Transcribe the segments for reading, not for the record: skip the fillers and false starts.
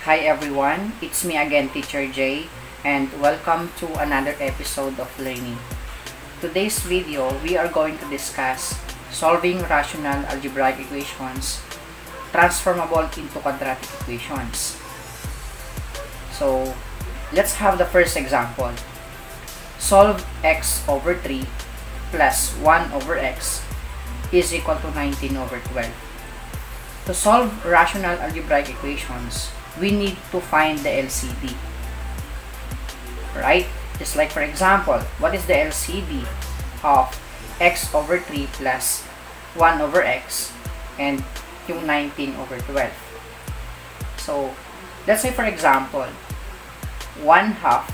Hi everyone, it's me again, Titser Jay, and welcome to another episode of learning. Today's video, we are going to discuss solving rational algebraic equations transformable into quadratic equations. So, let's have the first example. Solve x over 3 plus 1 over x is equal to 19 over 12. To solve rational algebraic equations, we need to find the LCD. Right? Just like for example, what is the LCD of x over 3 plus 1 over x and yung 19 over 12? So, let's say for example, 1/2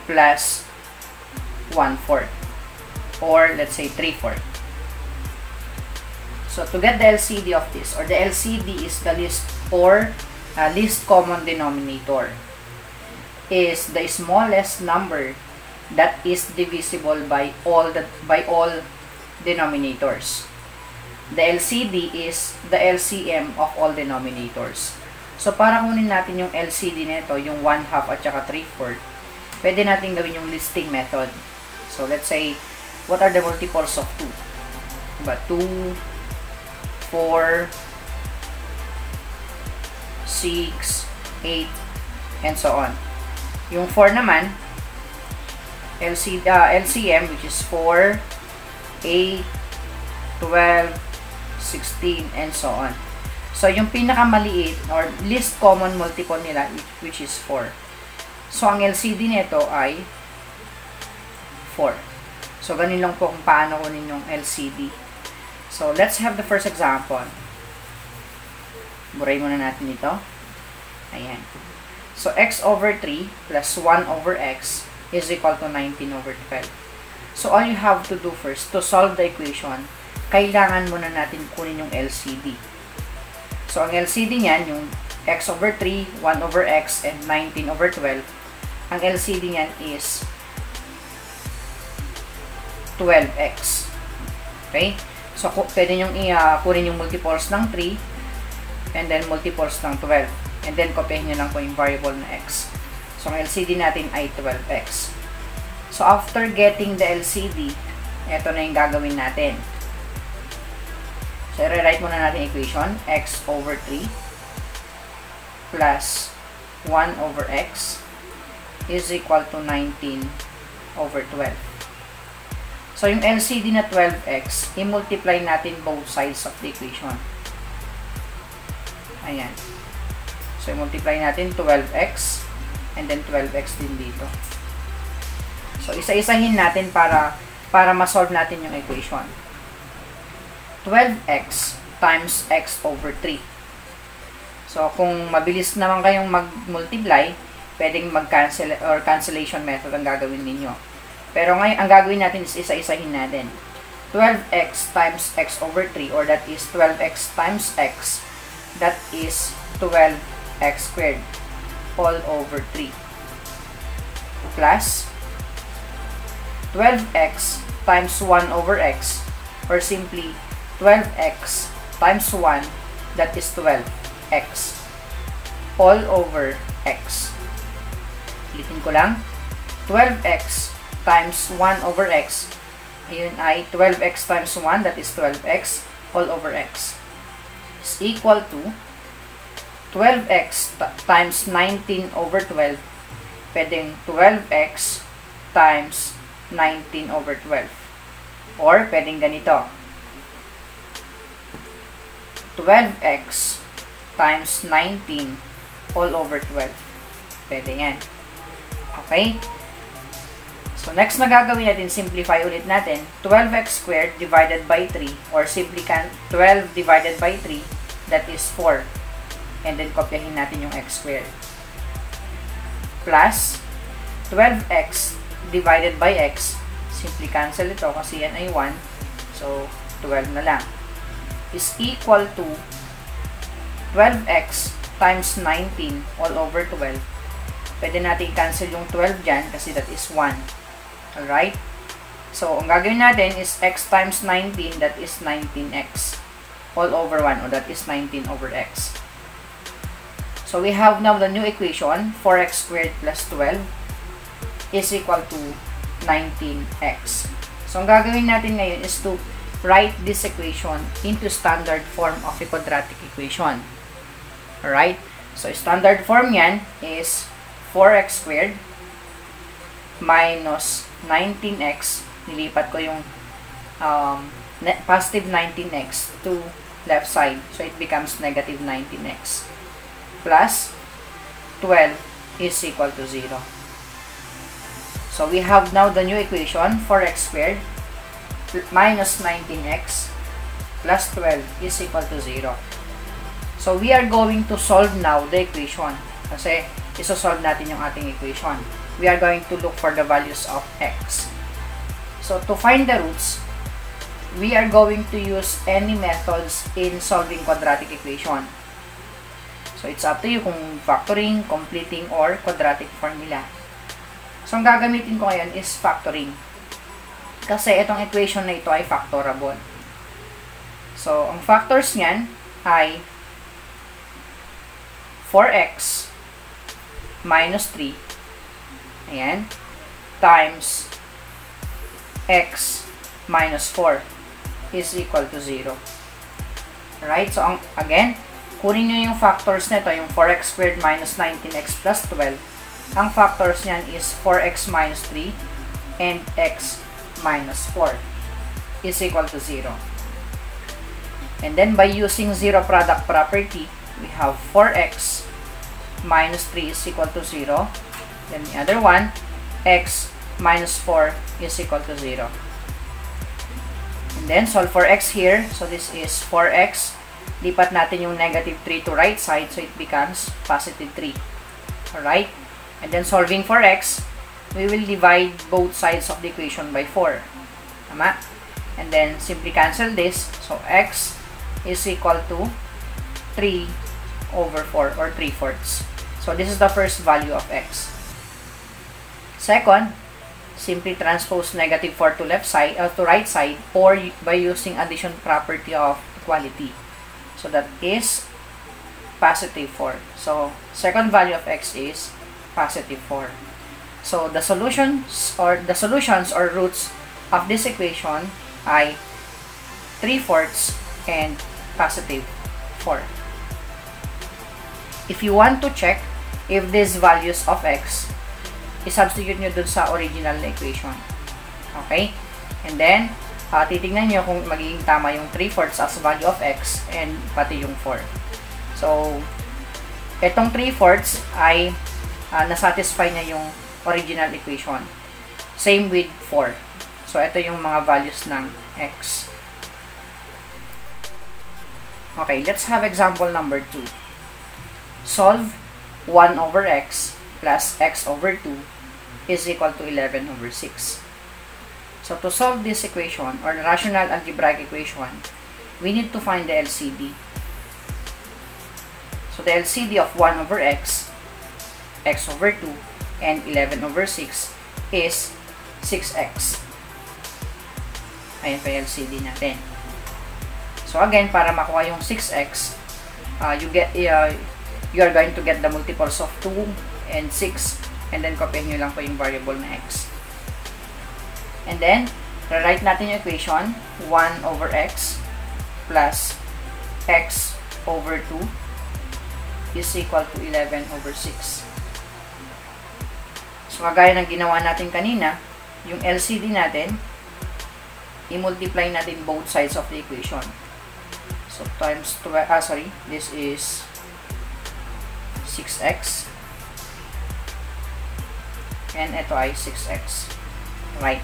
plus 1/4, or let's say 3/4. So, to get the LCD of this, or the LCD is the least or least common denominator, is the smallest number that is divisible by all denominators. The LCD is the LCM of all denominators. So, para kunin natin yung LCD nito, yung 1/2 at saka 3/4, pwede natin gawin yung listing method. So, let's say, what are the multiples of 2? Diba? 2, 4, 6, 8, and so on. Yung 4 naman, LCM, which is 4, 8, 12, 16, and so on. So, yung pinakamaliit, or least common multiple nila, which is 4. So, ang LCD nito ay 4. So, ganun lang po kung paano kunin yung LCD. So, let's have the first example. Buray muna natin ito. Ayan. So, x over 3 plus 1 over x is equal to 19 over 12. So, all you have to do first, to solve the equation, kailangan muna natin kunin yung LCD. So, ang LCD niyan, yung x over 3, 1 over x, and 19 over 12, ang LCD niyan is 12x. Okay? So, pwede nyo kunin yung multiples ng 3 and then multiples ng 12. And then, kopyahin nyo lang po yung variable na x. So, ang LCD natin ay 12x. So, after getting the LCD, ito na yung gagawin natin. So, i-rewrite muna natin equation. X over 3 plus 1 over x is equal to 19 over 12. So, yung LCD na 12x, i-multiply natin both sides of the equation. Ayan. So, i-multiply natin 12x and then 12x din dito. So, isa-isahin natin para ma-solve natin yung equation. 12x times x over 3. So, kung mabilis naman kayong mag-multiply, pwedeng mag-cancel or cancellation method ang gagawin ninyo. Pero ngayon, ang gagawin natin is isa-isahin natin. 12x times x over 3, or that is 12x times x, that is 12x squared all over 3. Plus 12x times 1 over x, or simply 12x times 1, that is 12x all over x. Ulitin ko lang. 12x times 1 over x, ayun ay 12x times 1, that is 12x all over x, is equal to 12x times 19 over 12, pwedeng 12x times 19 over 12. Or, pwedeng ganito. 12x times 19 all over 12. Pwede yan. Okay? So, next na gagawin natin, simplify ulit natin. 12x squared divided by 3, or simply 12 divided by 3, that is 4. And then, kopyahin natin yung x squared. Plus, 12x divided by x, simply cancel ito kasi yan ay 1. So, 12 na lang. Is equal to 12x times 19 all over 12. Pwede natin cancel yung 12 dyan kasi that is 1. Alright? So, ang gagawin natin is x times 19, that is 19x all over 1, or that is 19 over x. So we have now the new equation, 4x squared plus 12 is equal to 19x. So ang gagawin natin ngayon is to write this equation into standard form of a quadratic equation. Alright? So standard form yan is 4x squared minus 19x. Nilipat ko yung positive 19x to left side. So it becomes negative 19x. Plus 12 is equal to 0. So we have now the new equation, 4x squared minus 19x plus 12 is equal to 0. So we are going to solve now the equation. Kasi isosolve natin yung ating equation. We are going to look for the values of x. So to find the roots, we are going to use any methods in solving quadratic equation. So, it's up to you kung factoring, completing, or quadratic formula. So, ang gagamitin ko ngayon is factoring. Kasi itong equation na ito ay factorable. So, ang factors niyan ay 4x minus 3, ayan, times x minus 4 is equal to 0. Right? So, again, kunin nyo yung factors nito, yung 4x squared minus 19x plus 12. Ang factors niyan is 4x minus 3 and x minus 4 is equal to 0. And then, by using zero product property, we have 4x minus 3 is equal to 0. Then, the other one, x minus 4 is equal to 0. And then, solve for x here. So, this is 4x. Lipat natin yung negative 3 to right side. So, it becomes positive 3. Alright? And then, solving for x, we will divide both sides of the equation by 4. Tama? And then, simply cancel this. So, x is equal to 3 over 4 or 3/4. So, this is the first value of x. Second, simply transpose negative 4 to left side to right side or by using addition property of equality. So that is positive 4. So second value of x is positive 4. So the solutions or roots of this equation ay 3/4 and positive 4. If you want to check if these values of x, i-substitute nyo dun sa original na equation. Okay? And then, titignan nyo kung magiging tama yung 3/4 as value of x and pati yung 4. So, itong 3/4 ay nasatisfy niya yung original equation. Same with 4. So, ito yung mga values ng x. Okay, let's have example number 2. Solve 1 over x plus x over 2 is equal to 11 over 6. So, to solve this equation, or the rational algebraic equation, we need to find the LCD. So, the LCD of 1 over x, x over 2, and 11 over 6 is 6x. Ayan pa yung LCD natin. So, again, para makuha yung 6x, you are going to get the multiples of 2 and 6, and then copyhin nyo lang po yung variable na x. And then, rewrite natin yung equation, 1 over x plus x over 2 is equal to 11 over 6. So, kagaya ng ginawa natin kanina, yung LCD natin, i-multiply natin both sides of the equation. So, times 12, this is 6x. And ito ay 6x. Right.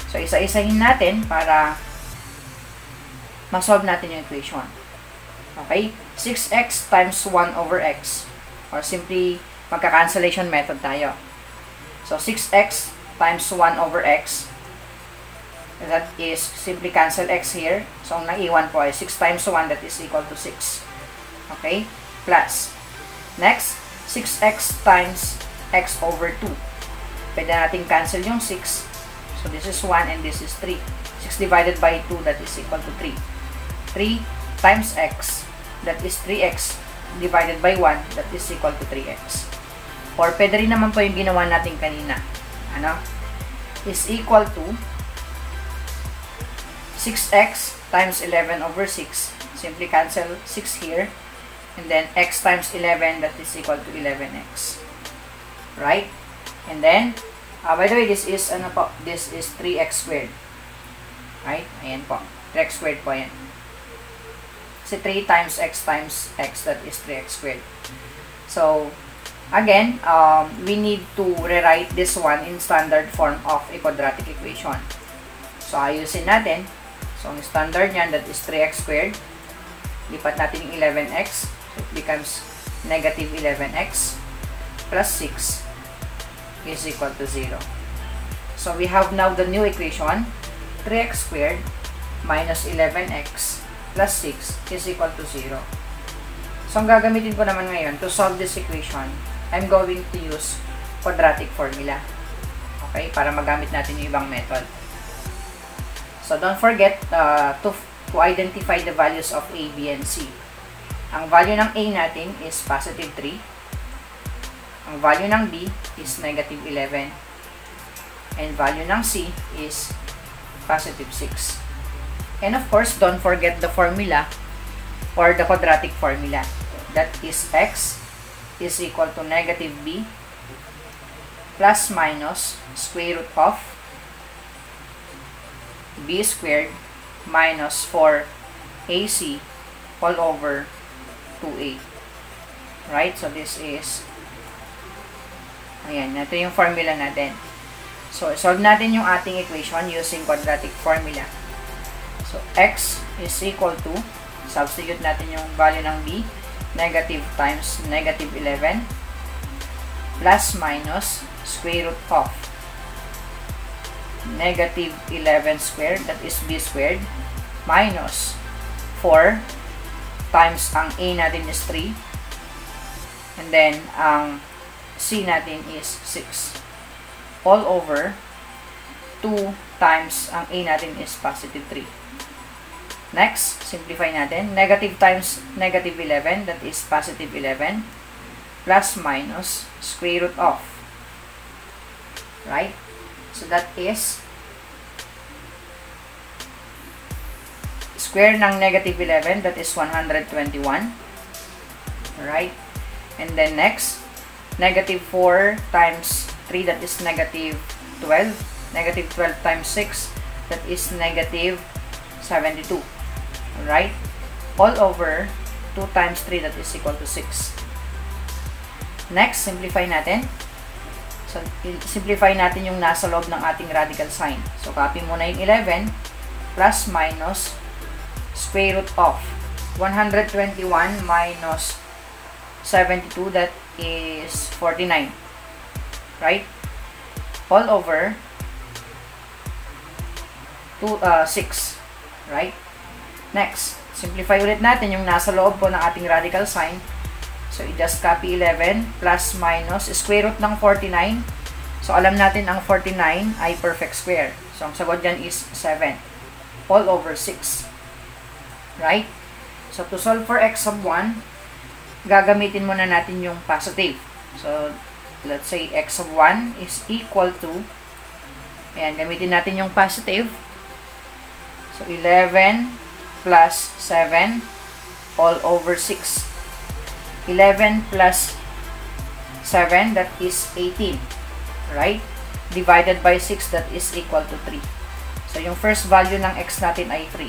So, isa-isahin natin para ma-solve natin yung equation. Okay? 6x times 1 over x. Or simply, magka-cancellation method tayo. So, 6x times 1 over x. That is, simply cancel x here. So, ang naiwan po ay 6 times 1, that is equal to 6. Okay? Plus. Next, 6x times x over 2. Pwede natin cancel yung 6. So, this is 1 and this is 3. 6 divided by 2, that is equal to 3. 3 times x, that is 3x divided by 1, that is equal to 3x. Or pwede rin naman po yung ginawa natin kanina. Ano? Is equal to 6x times 11 over 6. Simply cancel 6 here. And then x times 11, that is equal to 11x. Right? And then, by the way, this is, ano po? This is 3x squared. Right? Ayan po. 3x squared po yan. Kasi 3 times x, that is 3x squared. So, again, we need to rewrite this one in standard form of a quadratic equation. So, ayusin natin. So, ang standard niyan, that is 3x squared. Lipat natin yung 11x. So, it becomes negative 11x plus 6 is equal to 0. So, we have now the new equation. 3x squared minus 11x plus 6 is equal to 0. So, ang gagamitin ko naman ngayon to solve this equation, I'm going to use quadratic formula. Okay? Para magamit natin yung ibang method. So, don't forget to identify the values of A, B, and C. Ang value ng A natin is positive 3. Ang value ng B is negative 11. And value ng C is positive 6. And of course, don't forget the formula or the quadratic formula. That is x is equal to negative b plus minus square root of b squared minus 4ac all over 2a. Right? So, this is, ayan, ito yung formula natin. So, solve natin yung ating equation using quadratic formula. So, x is equal to, substitute natin yung value ng b, negative times negative 11 plus minus square root of negative 11 squared, that is b squared, minus 4 times ang a natin is 3, and then ang c natin is 6, all over 2 times ang a natin is positive 3. Next, simplify natin. Negative times negative 11, that is positive 11, plus minus square root of. Right? So, that is square ng negative 11, that is 121. Right? And then next, negative 4 times 3, that is negative 12. Negative 12 times 6, that is negative 72. Right? All over 2 times 3, that is equal to 6. Next, simplify natin. So, simplify natin yung nasa loob ng ating radical sign. So, copy muna yung 11 plus minus square root of 121 minus 72, that is 49. Right? All over 6. Right? Next, simplify ulit natin yung nasa loob po ng ating radical sign. So, i-just copy 11 plus minus square root ng 49. So, alam natin ang 49 ay perfect square. So, ang sagot dyan is 7. All over 6. Right? So, to solve for x sub 1, gagamitin muna natin yung positive. So, let's say x sub 1 is equal to, ayan, gamitin natin yung positive. So, 11 plus 7 all over 6. 11 plus 7, that is 18. Right? Divided by 6, that is equal to 3. So, yung first value ng x natin ay 3.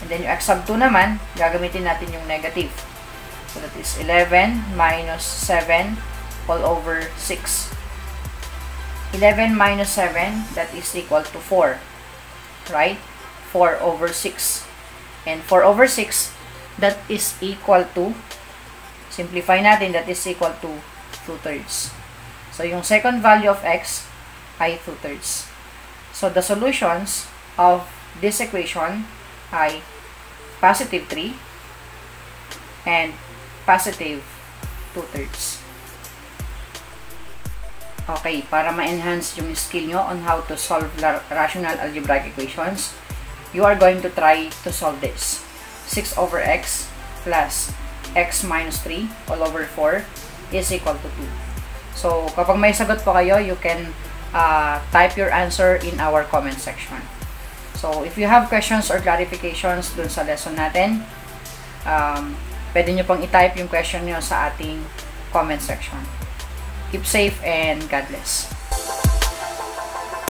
And then, yung x sub 2 naman, gagamitin natin yung negative. So, that is 11 minus 7 all over 6. 11 minus 7, that is equal to 4. Right? 4 over 6. And 4 over 6, that is equal to, simplify natin, that is equal to 2/3. So, yung second value of x ay 2/3. So, the solutions of this equation ay positive 3 and positive 2/3. Okay, para ma-enhance yung skill nyo on how to solve rational algebraic equations, you are going to try to solve this. 6 over x plus x minus 3 all over 4 is equal to 2. So, kapag may sagot po kayo, you can type your answer in our comment section. So, if you have questions or clarifications dun sa lesson natin, pwede nyo pang i-type yung question nyo sa ating comment section. Keep safe and God bless.